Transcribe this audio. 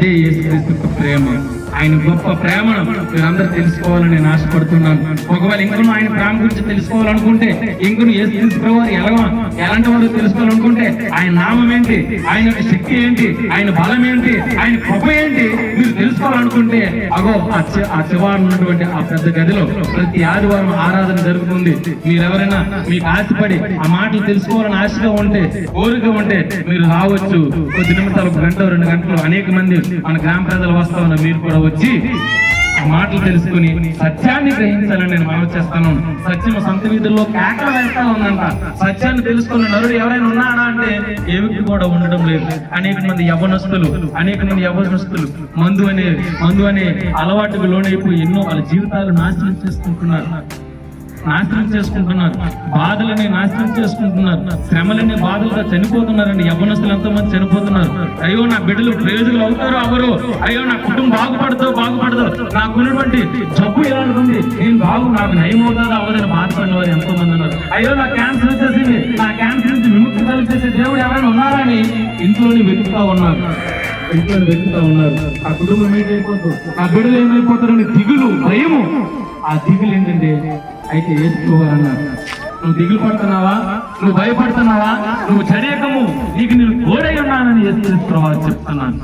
అదే యేసుక్రీస్తు ప్రేమ. ఆయన గొప్ప ప్రేమను మీరందరూ తెలుసుకోవాలని నేను ఆశపడుతున్నాను. ఒకవేళ ఇంకను ఆయన ప్రేమ గురించి తెలుసుకోవాలనుకుంటే, ఇంకను యేసుక్రీస్తు ఎలాంటి వారు తెలుసుకోవాలనుకుంటే, ఆయన నామం ఏంటి, ఆయన శక్తి ఏంటి, ఆయన బలం ఏంటి, ఆయన కృప ఏంటి మీరు తెలుసుకోవాలనుకుంటే, అగో ఆ చివరి ఉన్నటువంటి ఆ పెద్ద గదిలో ప్రతి ఆదివారం ఆరాధన జరుగుతుంది. మీరెవరైనా మీకు ఆశపడి ఆ మాటలు తెలుసుకోవాలని ఆశగా ఉంటే, కోరిక ఉంటే మీరు రావచ్చు. కొద్ది నిమిషాలు, 1 గంట 2 గంటలు అనేక మంది మన గ్రామ ప్రజలు వస్తా ఉన్నారు. మీరు కూడా వచ్చి ఆ మాటలు తెలుసుకుని సత్యాన్ని గ్రహించాలని నేను మనవి చేస్తాను. సత్యం సంత వీధుల్లో కేకలు వేస్తా ఉందంట. సత్యాన్ని తెలుసుకున్న నరుడు ఎవరైనా ఉన్నాడా అంటే ఏ వ్యక్తి కూడా ఉండడం లేదు. అనేక మంది యవ్వనస్తులు మందు అనే అలవాటుకు లోనైపోయి ఎన్నో వాళ్ళ జీవితాలు నాశనం చేసుకుంటున్నారు. బాధలని నాశనం చేసుకుంటున్నారు. శ్రమలని బాధలుగా చనిపోతున్నారండి. యవ్వనస్తులు ఎంతో మంది చనిపోతున్నారు. అయ్యో నా బిడ్డలు ప్రయోజకులు అవుతారో అవరు, అయ్యో నా కుటుంబం బాగుపడదో నాకున్నటువంటి జబ్బు ఎలాంటిది, నాకు నయం అవుతుందో అవ్వదని బాధపడిన వారు ఎంతో మంది ఉన్నారు. అయ్యో నా క్యాన్సర్ వచ్చేసింది, నా క్యాన్సర్ నుంచి విముక్తి కలిగేసే దేవుడు ఎవరైనా ఉన్నారని ఇంట్లోని వెతుకుతా ఉన్నారు. ఆ కుటుంబం ఏమైపోతుంది, ఆ బిడ్డలు ఏమైపోతారని దిగులు, భయము. ఆ దిగులు ఏంటంటే, అయితే వేసుకోవాలన్నారు. నువ్వు దిగులు పడుతున్నావా, నువ్వు భయపడుతున్నావా, నువ్వు చర్యకము, నీకు నేను తోడై ఉన్నానని యేసు ప్రభువు చెప్తున్నాను.